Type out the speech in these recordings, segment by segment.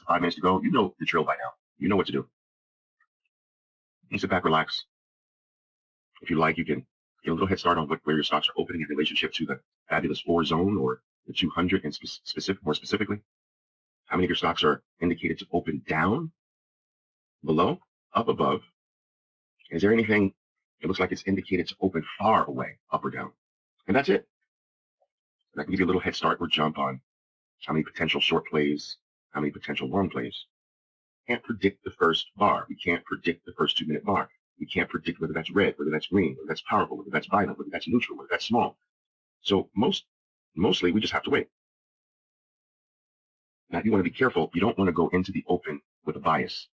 5 minutes to go. You know the drill by now. You know what to do. You sit back, relax. If you like, you can get a little head start on where your stocks are opening in relationship to the fabulous 4 zone or the 200 and more specifically. How many of your stocks are indicated to open down, below, up, above? Is there anything it looks like it's indicated to open far away, up or down? And that's it. And I can give you a little head start or jump on how many potential short plays, how many potential long plays. Can't predict the first bar. We can't predict the first 2-minute bar. We can't predict whether that's red, whether that's green, whether that's powerful, whether that's violent, whether that's neutral, whether that's small. So mostly we just have to wait. Now you want to be careful. You don't want to go into the open with a bias.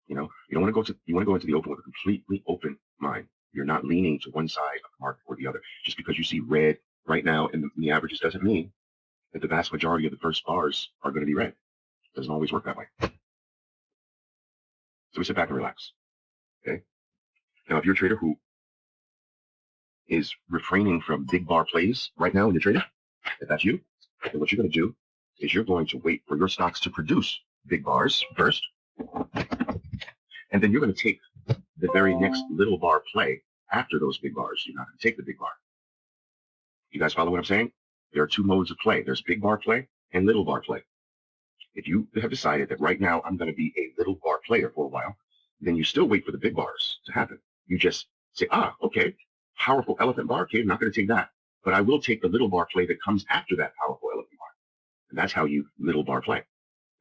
You know, you want to go into the open with a completely open mind. You're not leaning to one side of the market or the other. Just because you see red right now in the averages doesn't mean that the vast majority of the first bars are going to be red. It doesn't always work that way. So we sit back and relax. Okay. Now, if you're a trader who is refraining from big bar plays right now in your trading, if that's you, then what you're going to do is you're going to wait for your stocks to produce big bars first, and then you're going to take the very next little bar play after those big bars. You're not going to take the big bar. You guys follow what I'm saying? There are 2 modes of play. There's big bar play and little bar play. If you have decided that right now I'm going to be a little bar player for a while, then you still wait for the big bars to happen. You just say, okay, powerful elephant bar. Okay, I'm not going to take that, but I will take the little bar play that comes after that powerful elephant bar. And that's how you little bar play.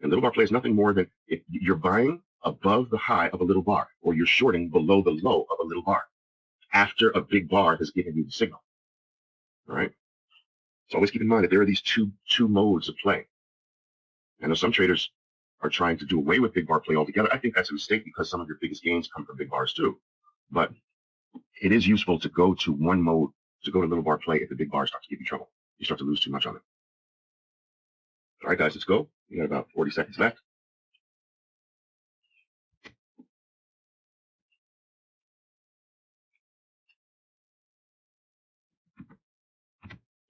And little bar play is nothing more than if you're buying above the high of a little bar, or you're shorting below the low of a little bar after a big bar has given you the signal. All right. So always keep in mind that there are these two modes of play. I know some traders are trying to do away with big bar play altogether. I think that's a mistake because some of your biggest gains come from big bars too. But it is useful to go to one mode, to go to little bar play if the big bar starts to give you trouble. You start to lose too much on it. All right, guys, let's go. We got about 40 seconds left.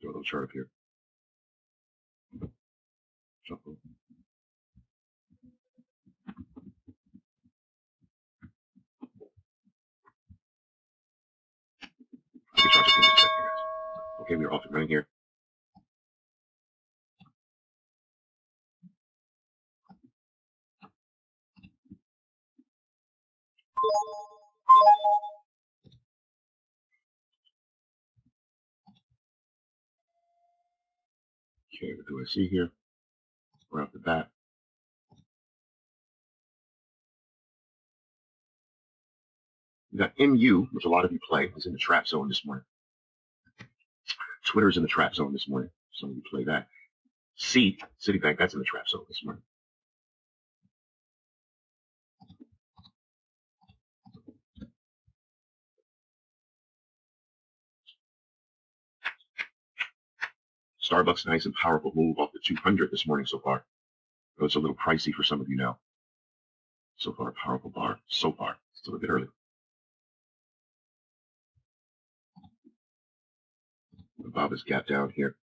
Do a little chart up here. Shuffle. Okay, we're off and running here. Okay, what do I see here? Right off the bat. We got MU, which a lot of you play, is in the trap zone this morning. Twitter's in the trap zone this morning. Some of you play that. Citibank, that's in the trap zone this morning. Starbucks, nice and powerful move off the 200 this morning so far. Though it's a little pricey for some of you now. So far, powerful bar. So far, it's a little bit early. Bob is gapped down here.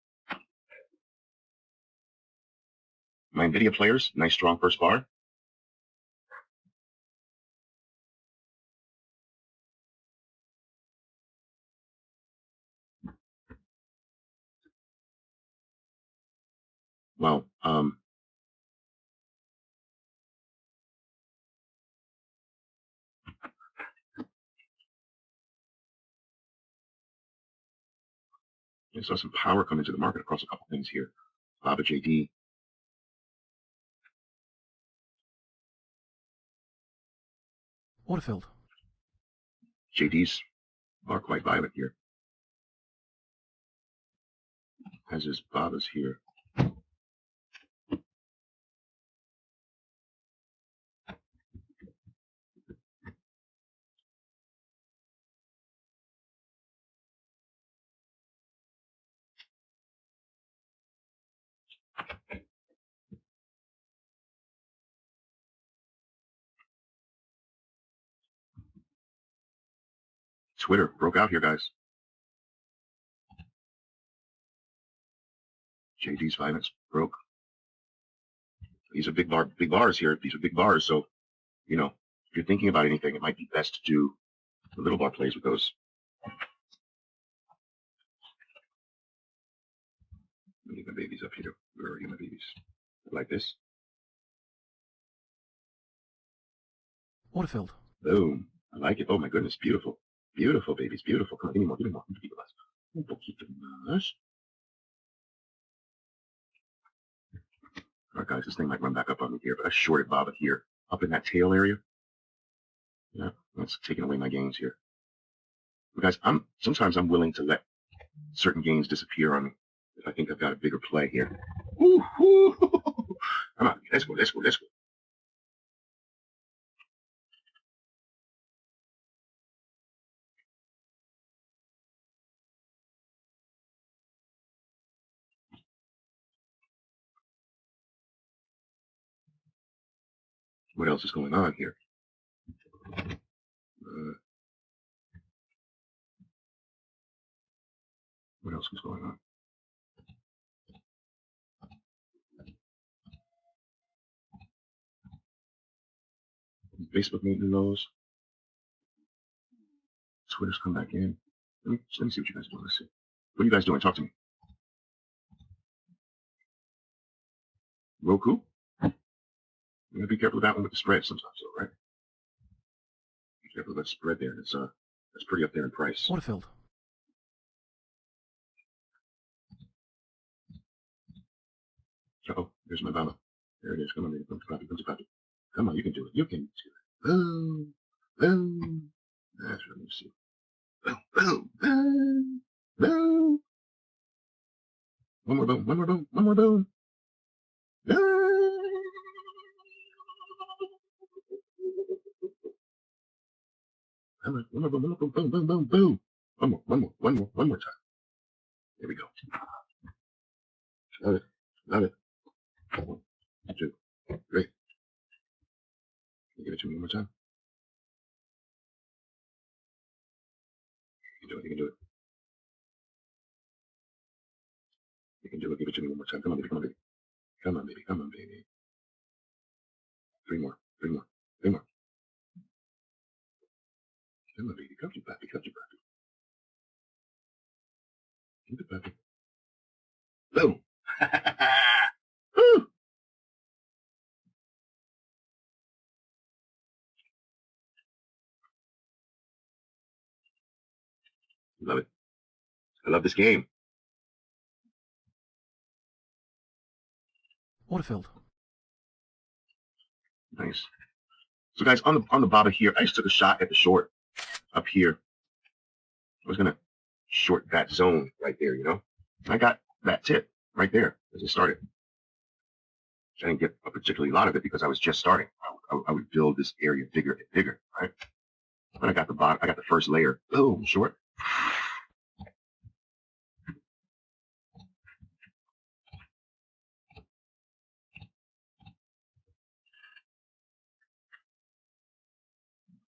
My NVIDIA players, nice strong first bar. Well, I saw some power come into the market across a couple things here. Bob at JD. Waterfield. JD's bar quite violent here. As is Baba's here. Twitter broke out here, guys. JD's violence broke. These are big bars here. These are big bars. So, you know, if you're thinking about anything, it might be best to do the little bar plays with those. Let me get my babies up here. Where are you, my babies? Like this. Waterfield. Boom. I like it. Oh my goodness. Beautiful. Beautiful, babies. Beautiful. Come on, give me more. Give me more. Give me less. Un poquito más. All right, guys. This thing might run back up on me here, but I shorted Baba here. Up in that tail area. Yeah, that's taking away my gains here. But guys, sometimes I'm willing to let certain gains disappear on me if I think I've got a bigger play here. Ooh, ooh. Come on, let's go, let's go, let's go. What else is going on here? What else was going on? Facebook meeting those. Twitter's come back in. Let me see what you guys are doing. Let's see. What are you guys doing? Talk to me. Roku? You gotta be careful with that one with the spread sometimes, though, right? Be careful with that spread there. That's pretty up there in price. Waterfield. Oh, there's my mama. There it is. Come on, baby. Come to Poppy. Come to Poppy. Come on, you can do it. You can do it. Boom. Boom. That's what I'm see. Boom. Boom. Boom. Boom. One more boom. One more boom. One more boom. Boom. Come on. One more boom. One more boom. Boom. Boom. Boom. Boom. One more. One more. One more. One more time. There we go. Love it. Love it. 1, 2, 3. Can you give it to me one more time? You can do it. You can do it. You can do it. Give it to me one more time. Come on, baby. Come on, baby. Come on, baby. Come on, baby. 3 more. 3 more. 3 more. Come on, baby. Come to Pappy. Come to Pappy. Come to Pappy. Boom. Woo. Love it. I love this game. Waterfield. Nice. So guys, on the bottom here, I just took a shot at the short up here. I was gonna short that zone right there, you know. I got that tip right there as it started. I didn't get a particularly lot of it because I was just starting. I would build this area bigger and bigger, right? But I got the bottom. I got the first layer. Boom, short.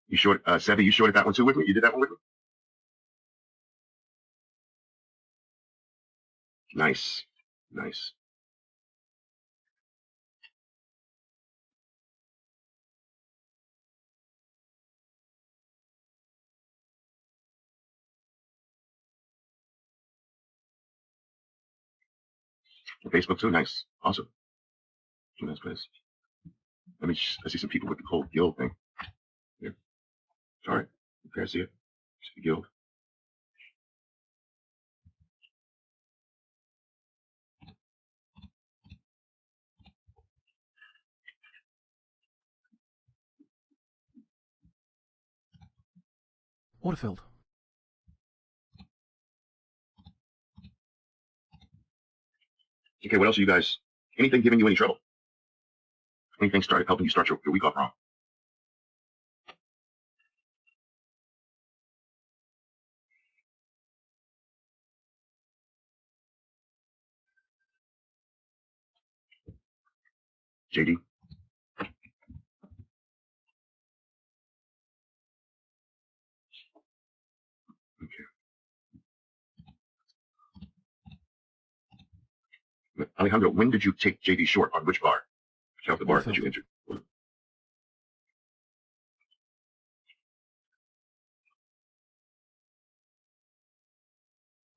You short, Sevi, you shorted that one too with me? You did that one with me? Nice. Nice. Facebook too? Nice. Awesome. Nice place. I see some people with the whole guild thing. Here. All right. Okay, I see it. See the guild. Waterfield. Okay, what else are you guys? Anything giving you any trouble? Anything started helping you start your week off wrong? JD? Okay. Alejandro, when did you take JD short on which bar? Count the bar that you entered.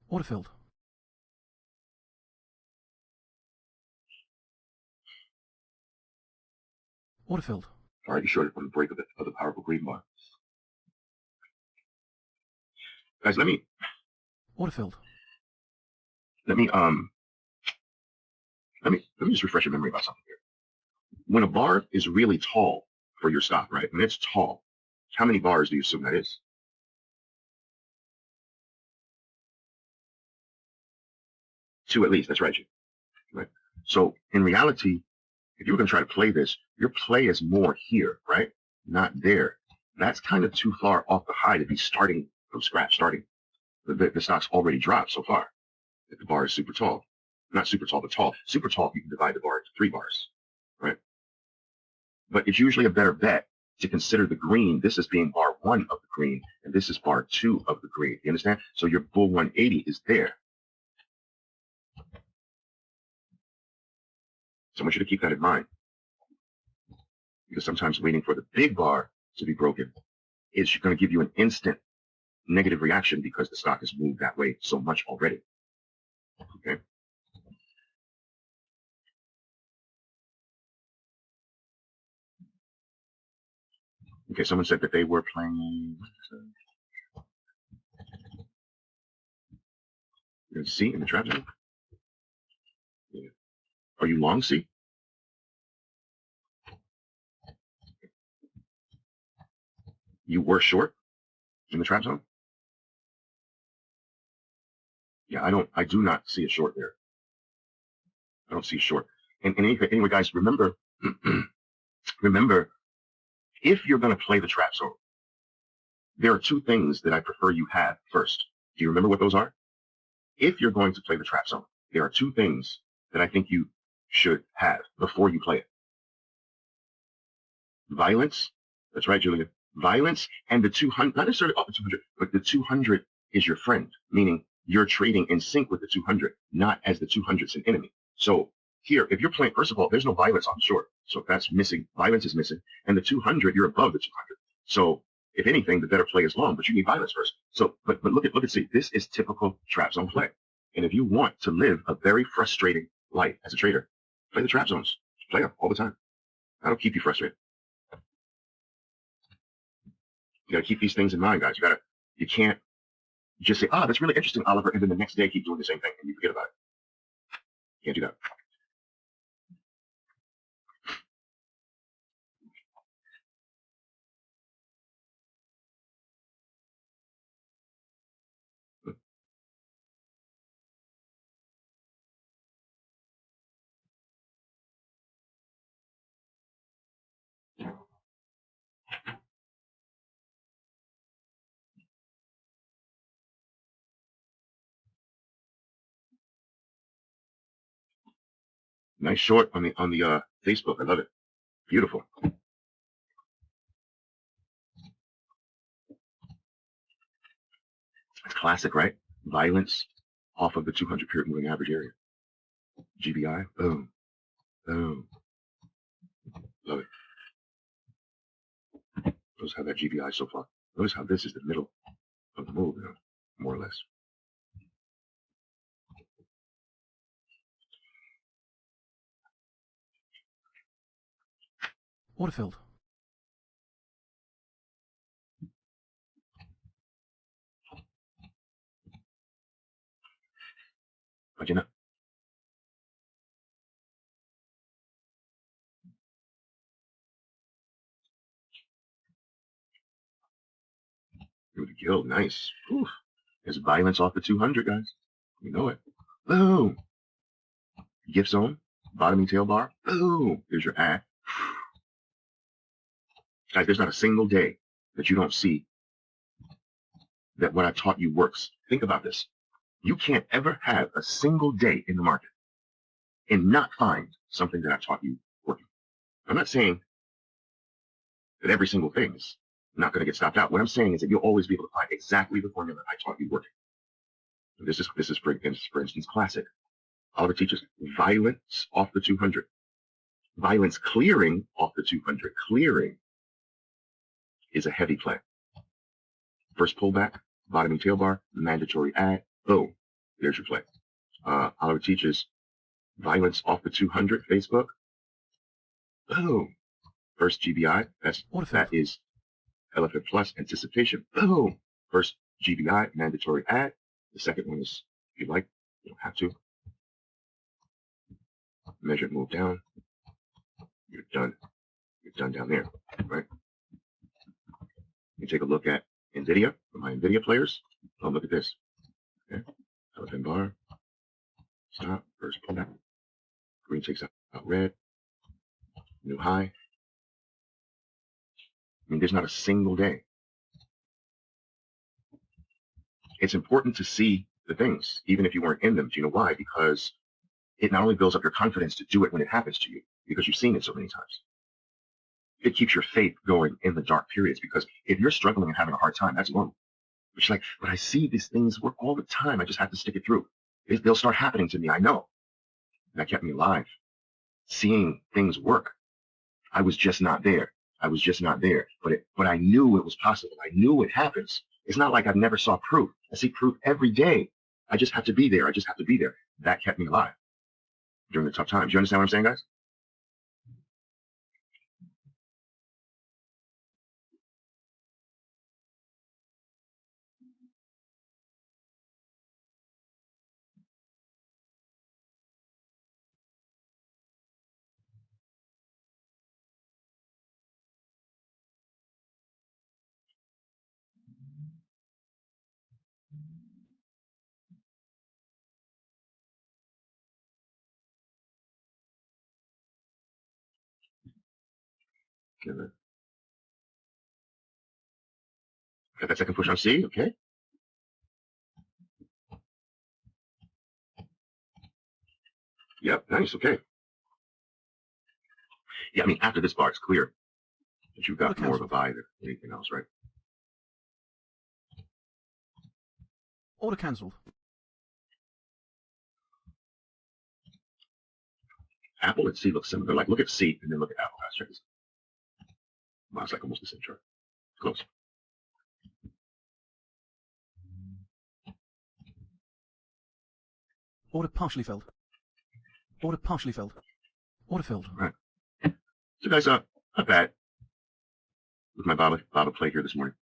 Order filled. Order filled. All right, you shorted from the break of the powerful green bar. Guys, let me just refresh your memory about something here. When a bar is really tall for your stock, right? When it's tall, how many bars do you assume that is? 2 at least. That's right, Jim. Right. So in reality, if you were going to try to play this, your play is more here, right? Not there. That's kind of too far off the high to be starting from scratch. The stock's already dropped so far. If the bar is super tall, not super tall, but tall. Super tall, you can divide the bar into 3 bars, right? But it's usually a better bet to consider the green. This is being bar 1 of the green, and this is bar 2 of the green. You understand? So your bull 180 is there. So I want you to keep that in mind. Because sometimes waiting for the big bar to be broken is going to give you an instant negative reaction because the stock has moved that way so much already. Okay. Okay, someone said that they were playing C in the trap zone. Yeah. Are you long C? You were short in the trap zone? Yeah, I do not see a short there. I don't see a short. And anyway, guys, remember, remember, if you're going to play the trap zone, there are 2 things that I prefer you have first. Do you remember what those are? If you're going to play the trap zone, there are 2 things that I think you should have before you play it. Violence. That's right, Julia. Violence and the 200, not necessarily off the 200, but the 200 is your friend, meaning you're trading in sync with the 200, not as the 200's an enemy. So here, if you're playing, first of all, there's no violence on short. So if that's missing, violence is missing. And the 200, you're above the 200. So if anything, the better play is long, but you need violence first. So, but look at, see, this is typical trap zone play. And if you want to live a very frustrating life as a trader, play the trap zones. Play them all the time. That'll keep you frustrated. You got to keep these things in mind, guys. You can't just say, "Ah, that's really interesting, Oliver," and then the next day keep doing the same thing and you forget about it. You can't do that. Nice short on the Facebook. I love it. Beautiful. It's classic, right? Violence off of the 200 period moving average area. GBI. Boom. Boom. Love it. Notice how that GBI so far. Notice how this is the middle of the move, more or less. Order filled. Imagina. Through the gill. Nice. Oof. There's violence off the 200, guys. You know it. Boom. Gift zone. Bottoming tail bar. Boom. There's your ad. Guys, there's not a single day that you don't see that what I taught you works. Think about this. You can't ever have a single day in the market and not find something that I taught you working. I'm not saying that every single thing is not going to get stopped out. What I'm saying is that you'll always be able to find exactly the formula I taught you working. This is for instance, classic. Oliver teaches violence off the 200. Violence clearing off the 200. Clearing is a heavy play. First pullback, bottoming tail bar, mandatory add. Boom. There's your play. Oliver teaches violence off the 200 Facebook. Boom. First GBI. That is Elephant Plus anticipation. Boom. First GBI, mandatory add. The second one is, if you like, you don't have to. Measure it, move down. You're done. You're done down there, right? You take a look at NVIDIA, for my NVIDIA players. Oh, look at this. Okay. Elephant bar. Stop. First pullback. Green takes out red. New high. I mean, there's not a single day. It's important to see the things, even if you weren't in them. Do you know why? Because it not only builds up your confidence to do it when it happens to you, because you've seen it so many times. It keeps your faith going in the dark periods, because if you're struggling and having a hard time, that's normal. It's like, but I see these things work all the time. I just have to stick it through. They'll start happening to me. I know. And that kept me alive. Seeing things work. I was just not there. I was just not there. But I knew it was possible. I knew it happens. It's not like I never saw proof. I see proof every day. I just have to be there. I just have to be there. That kept me alive during the tough times. You understand what I'm saying, guys? Got that second push on C, okay. Yep, nice, okay. Yeah, I mean, after this bar, it's clear that you've got more of a buy than anything else, right? Order cancelled. Apple and C look similar. Like, look at C and then look at Apple. Guys, check this out. Wow, it's like almost the same chart. Close. Order partially filled. Order partially filled. Order filled. Right. So, guys, not bad. With my Baba play here this morning.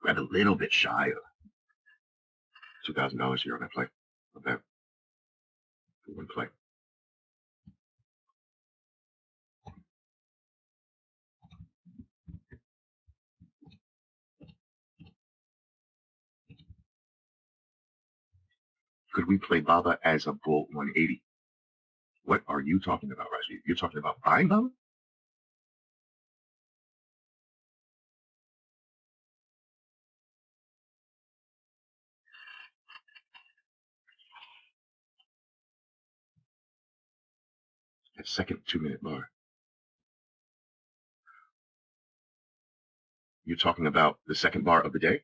Got a little bit shy of $2,000 here on that play. Not bad. For one play. Could we play Baba as a bull 180? What are you talking about, Raji? You're talking about buying Baba? That second 2-minute bar. You're talking about the second bar of the day?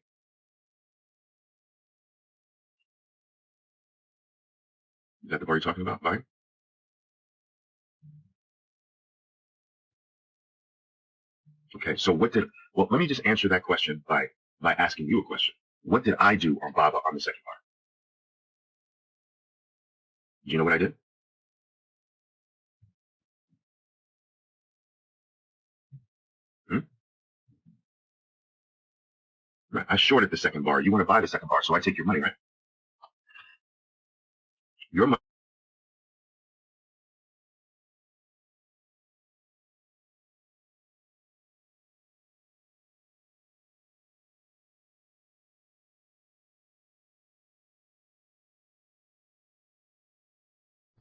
Is that the bar you're talking about, buying? Okay, so well, let me just answer that question by asking you a question. What did I do on Baba on the second bar? Do you know what I did? Right. I shorted the second bar. You want to buy the second bar, so I take your money, right? Your money.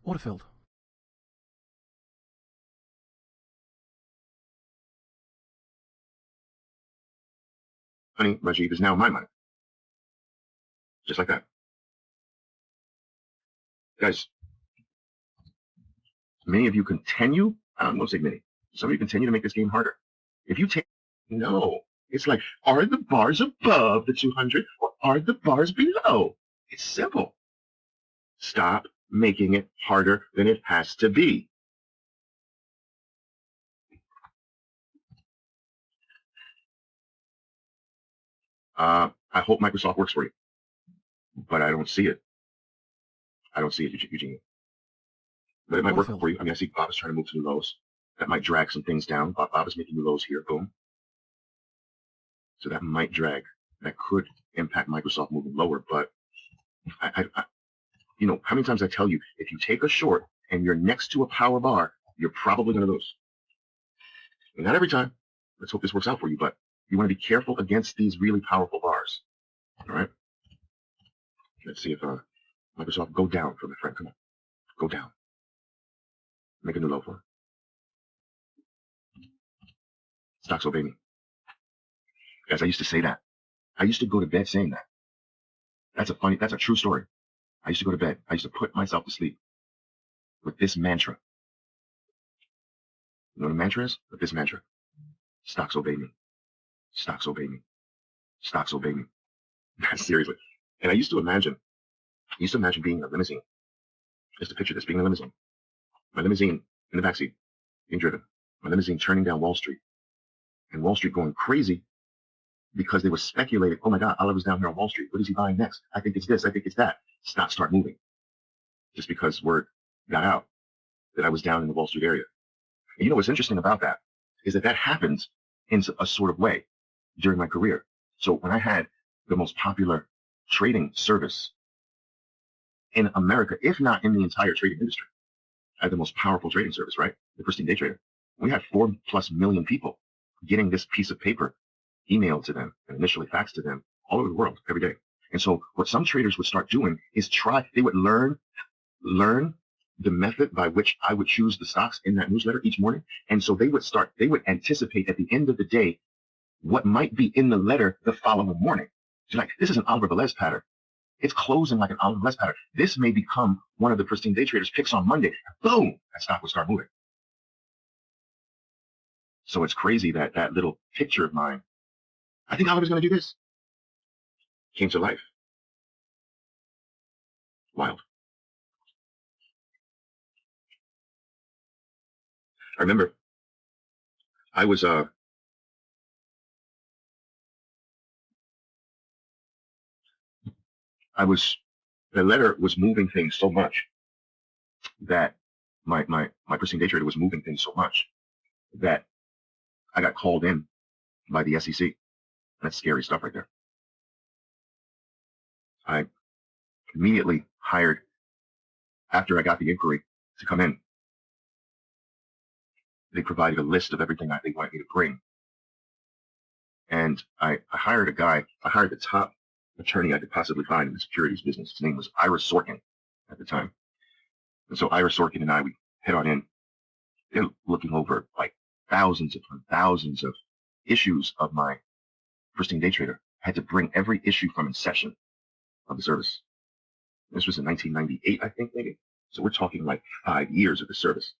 Order filled. Honey, Rajiv is now my money. Just like that. Guys, many of you continue, I don't want to say many, some of you continue to make this game harder. If you take, no, it's like, are the bars above the 200 or are the bars below? It's simple. Stop making it harder than it has to be. I hope Microsoft works for you, but I don't see it. I don't see it, Eugene. But it might work for you. I mean, I see Bob is trying to move to new lows. That might drag some things down. Bob is making new lows here. Boom. So that might drag. That could impact Microsoft moving lower. But you know, how many times I tell you, if you take a short and you're next to a power bar, you're probably going to lose. And not every time. Let's hope this works out for you. But you want to be careful against these really powerful bars. All right. Let's see if Microsoft go down for my friend. Come on, go down. Make a new low for her. Stocks obey me. Guys, I used to say that. I used to go to bed saying that. That's a true story. I used to go to bed. I used to put myself to sleep with this mantra. You know what a mantra is? With this mantra. Stocks obey me. Stocks obey me. Stocks obey me. Seriously. And I used to imagine being in a limousine. Just to picture this, being in a limousine. My limousine in the backseat, being driven. My limousine turning down Wall Street. And Wall Street going crazy because they were speculating, oh my God, Oliver's down here on Wall Street. What is he buying next? I think it's this. I think it's that. Stocks start moving. Just because word got out that I was down in the Wall Street area. And you know what's interesting about that is that happened in a sort of way during my career. So when I had the most popular trading service in America, if not in the entire trading industry, I had the most powerful trading service, right? The Pristine Day Trader. We had 4+ million people getting this piece of paper emailed to them and initially faxed to them all over the world every day. And so what some traders would start doing is they would learn the method by which I would choose the stocks in that newsletter each morning. And so they would anticipate at the end of the day what might be in the letter the following morning. So like, this is an Oliver Velez pattern. It's closing like an Oliver Velez pattern. This may become one of the Pristine Day Traders picks on Monday. Boom, that stock would start moving. So it's crazy that that little picture of mine, I think Oliver's going to do this, came to life. Wild. I remember I was the letter was moving things so much that my Pristine Day Trader was moving things so much that I got called in by the SEC. That's scary stuff right there. I immediately hired, after I got the inquiry to come in, they provided a list of everything they wanted me to bring. And I hired a guy, I hired the top attorney I could possibly find in the securities business. His name was Ira Sorkin at the time. And so Ira Sorkin and I, we head on in. They're looking over like thousands upon thousands of issues of my Pristine Day Trader. I had to bring every issue from inception of the service. This was in 1998, I think, maybe. So we're talking like 5 years of the service.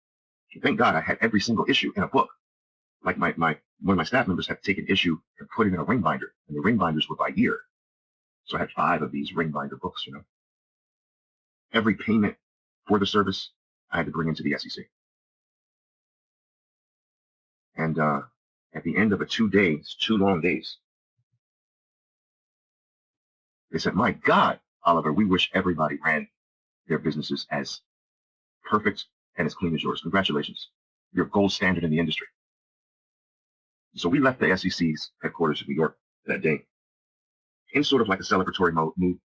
And thank God I had every single issue in a book. Like one of my staff members had to take an issue and put it in a ring binder, and the ring binders were by year. So I had 5 of these ring binder books, you know. Every payment for the service I had to bring into the SEC. And at the end of 2 days, 2 long days, they said, my God, Oliver, we wish everybody ran their businesses as perfect and as clean as yours. Congratulations. You're gold standard in the industry. So we left the SEC's headquarters in New York that day in sort of like a celebratory move.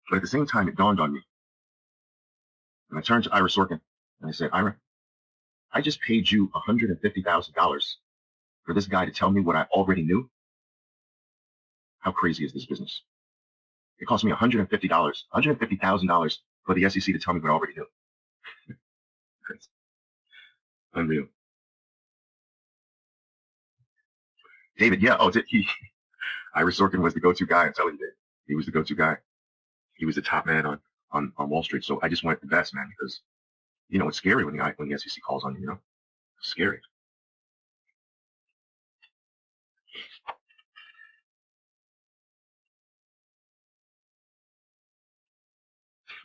But at the same time, it dawned on me. And I turned to Ira Sorkin and I said, Ira, I just paid you $150,000 for this guy to tell me what I already knew. How crazy is this business? It cost me $150,000 for the SEC to tell me what I already knew. Crazy. Unreal. David, yeah, Ira Sorkin was the go-to guy. I'm telling you, he was the go-to guy. He was the top man on Wall Street. So I just wanted the best, man, because, you know, it's scary when the SEC calls on you, you know? It's scary.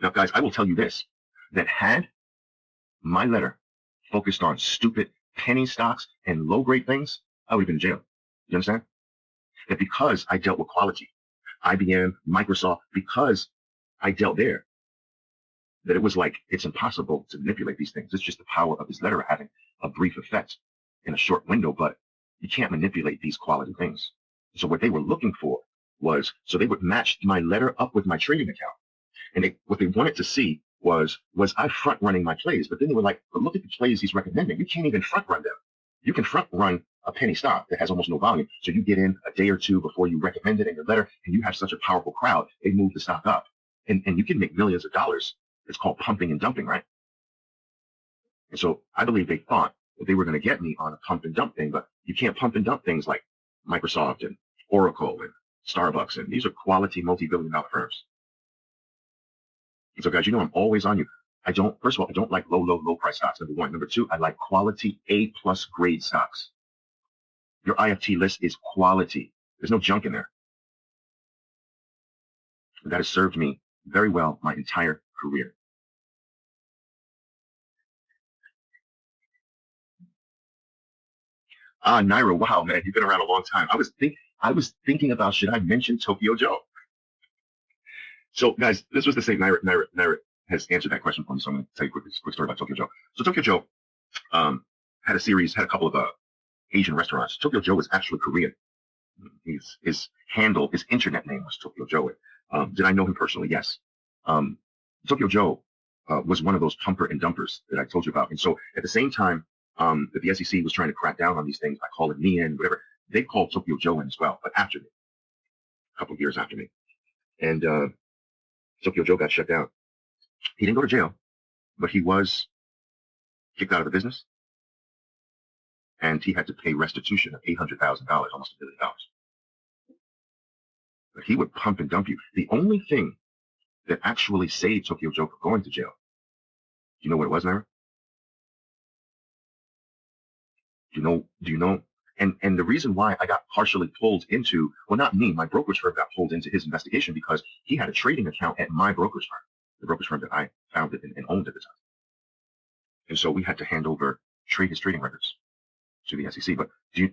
Now, guys, I will tell you this, that had my letter focused on stupid penny stocks and low-grade things, I would have been in jail. You understand? That because I dealt with quality, IBM, Microsoft, because I dealt there, that it was like, it's impossible to manipulate these things. It's just the power of this letter having a brief effect in a short window, but you can't manipulate these quality things. So what they were looking for was, so they would match my letter up with my trading account. And what they wanted to see was I front running my plays? But then they were like, but look at the plays he's recommending. You can't even front run them. You can front run a penny stock that has almost no volume. So you get in a day or two before you recommend it in your letter, and you have such a powerful crowd, they move the stock up. And you can make millions of dollars. It's called pumping and dumping, right? And so I believe they thought that they were going to get me on a pump and dump thing, but you can't pump and dump things like Microsoft and Oracle and Starbucks, and these are quality multi-billion-dollar firms. And so guys, you know I'm always on you. First of all, I don't like low price stocks, number one. Number two, I like quality A+ grade stocks. Your IFT list is quality. There's no junk in there. And that has served me very well my entire career. Naira, wow, man, you've been around a long time. I was thinking about, should I mention Tokyo Joe? So guys, this was the same. Naira has answered that question for me, so I'm going to tell you a quick story about Tokyo Joe. So Tokyo Joe had a couple of Asian restaurants. Tokyo Joe was actually Korean. His internet name was Tokyo Joe. Did I know him personally? Yes. Tokyo Joe was one of those pumper and dumpers that I told you about. And so at the same time that the SEC was trying to crack down on these things, I call it me in, whatever, they called Tokyo Joe in as well, but after me, a couple of years after me. And Tokyo Joe got shut down. He didn't go to jail, but he was kicked out of the business. And he had to pay restitution of $800,000, almost $1 billion. But he would pump and dump you. The only thing that actually saved Tokyo Joe from going to jail, do you know what it was, Naira? Do you know? And the reason why I got partially pulled into, well, not me, my brokerage firm got pulled into his investigation because he had a trading account at my brokerage firm, the brokerage firm that I founded and owned at the time. And so we had to hand over his trading records to the SEC. But the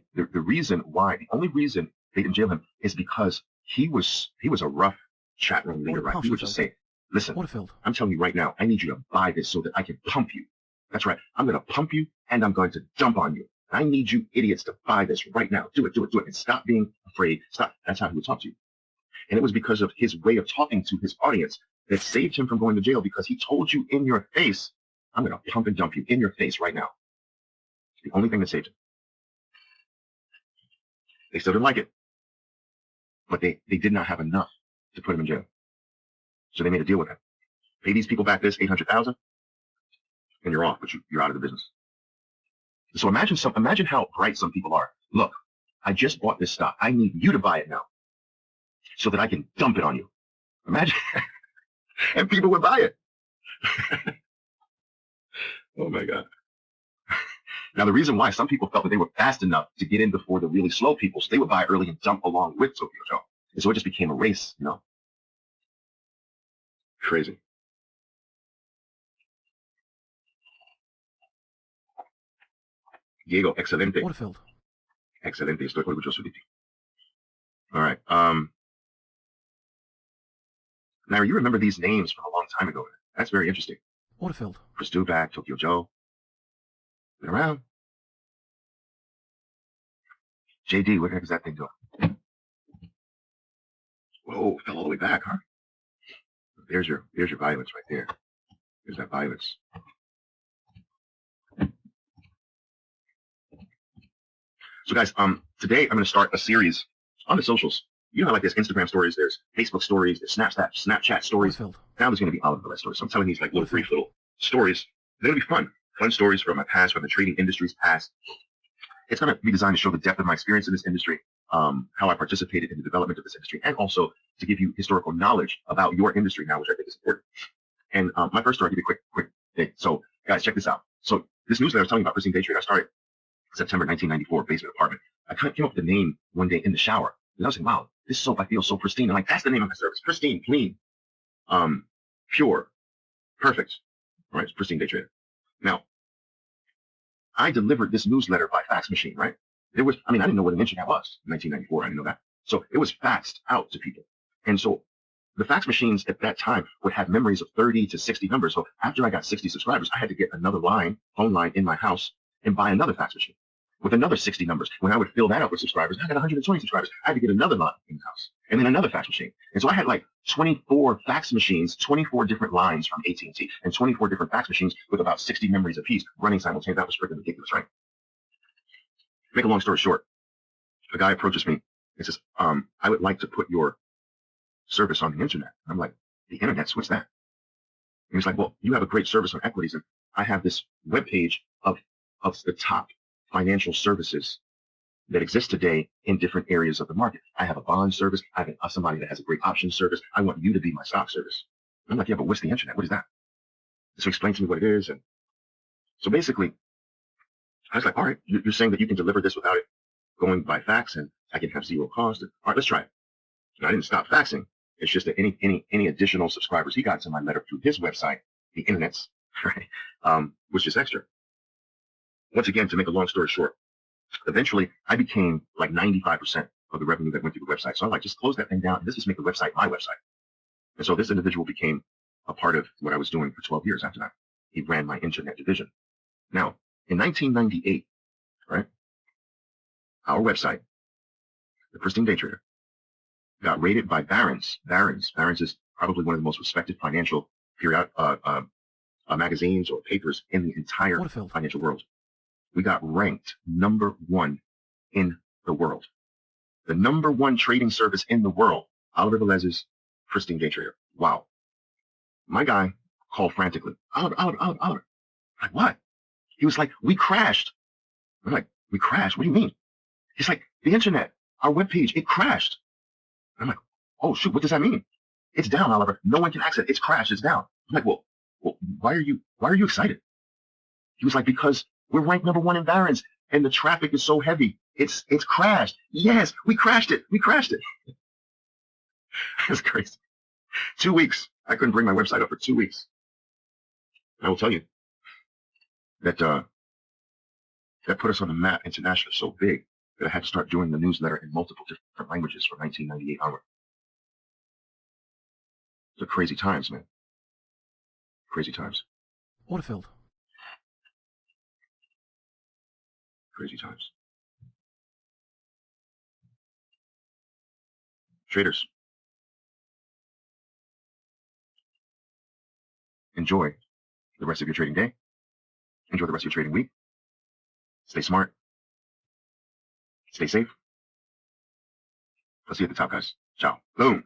only reason they didn't jail him is because he was a rough chat room leader, right? He would just say, listen, I'm telling you right now, I need you to buy this so that I can pump you. That's right. I'm going to pump you and I'm going to dump on you. I need you idiots to buy this right now. Do it. And stop being afraid. Stop. That's how he would talk to you. And it was because of his way of talking to his audience that saved him from going to jail, because he told you in your face, I'm going to pump and dump you in your face right now. It's the only thing that saved him. They still didn't like it, but they did not have enough to put him in jail. So they made a deal with him. Pay these people back this $800,000 and you're off, but you're out of the business. So imagine how bright some people are. Look, I just bought this stock. I need you to buy it now so that I can dump it on you. Imagine. And people would buy it. Oh my God. Now, the reason why some people felt that they were fast enough to get in before the really slow people, so they would buy early and dump along with Tokyo Joe. And so it just became a race, you know. Crazy. Diego, excelente. Waterfield. Excelente. Estoy orgulloso de ti. All right. Now, you remember these names from a long time ago. That's very interesting. Waterfield. Chris Duback, Tokyo Joe. Been around. JD, what the heck is that thing doing? Whoa, fell all the way back, huh? There's your violence right there. There's that violence. So guys, today I'm going to start a series on the socials. You know, like there's Instagram stories, there's Facebook stories, there's Snapchat stories. Waterfield. Now there's going to be all of the stories. So I'm telling these like little brief little stories. They're going to be fun. Fun stories from my past, from the trading industry's past. It's going to be designed to show the depth of my experience in this industry, how I participated in the development of this industry, and also to give you historical knowledge about your industry now, which I think is important. And my first story, I'll give you a quick thing. So guys, check this out. So this newsletter I was telling you about, Pristine Day Trade, I started September 1994, basement apartment. I kind of came up with the name one day in the shower. And I was like, wow, this soap, I feel so pristine. I'm like, that's the name of my service. Pristine, clean, pure, perfect. All right, it's Pristine Day Trader. Now, I delivered this newsletter by fax machine, right? I didn't know what an internet was in 1994. I didn't know that. So it was faxed out to people. And so the fax machines at that time would have memories of 30 to 60 numbers. So after I got 60 subscribers, I had to get another phone line in my house and buy another fax machine with another 60 numbers. When I would fill that up with subscribers, I got 120 subscribers. I had to get another line in the house and then another fax machine. And so I had like 24 fax machines, 24 different lines from AT&T and 24 different fax machines with about 60 memories apiece running simultaneously. That was freaking ridiculous, right? Make a long story short, a guy approaches me and says, I would like to put your service on the internet. I'm like, the internet? What's that? And he's like, well, you have a great service on equities, and I have this webpage of the top financial services that exist today in different areas of the market. I have a bond service. I have somebody that has a great options service. I want you to be my stock service. I'm like, yeah, but what's the internet? What is that? So explain to me what it is. And so basically, I was like, all right, you're saying that you can deliver this without it going by fax, and I can have zero cost. All right, let's try it. And I didn't stop faxing. It's just that any additional subscribers he got to my letter through his website, the internet's, right, was just extra. Once again, to make a long story short, eventually I became like 95% of the revenue that went through the website. So I'm like, just close that thing down and let's just make the website my website. And so this individual became a part of what I was doing for 12 years after that. He ran my internet division. Now, in 1998, right, our website, the Pristine Day Trader, got rated by Barron's. Barron's is probably one of the most respected financial magazines or papers in the entire financial world. We got ranked #1 in the world. The #1 trading service in the world, Oliver Velez's Pristine Day Trader. Wow. My guy called frantically, Oliver. Like, what? He was like, we crashed. I'm like, we crashed? What do you mean? He's like, the internet, our webpage, it crashed. I'm like, oh, shoot, what does that mean? It's down, Oliver. No one can access it. It's crashed. It's down. I'm like, well, why are you excited? He was like, because we're ranked #1 in Barron's and the traffic is so heavy. It's crashed. Yes, we crashed it. We crashed it. That's crazy. 2 weeks. I couldn't bring my website up for 2 weeks. And I will tell you that that put us on the map internationally so big that I had to start doing the newsletter in multiple different languages from 1998 onward. Those are crazy times, man. Crazy times. Autofilled. Crazy times. Traders, enjoy the rest of your trading day. Enjoy the rest of your trading week. Stay smart. Stay safe. I'll see you at the top, guys. Ciao. Boom.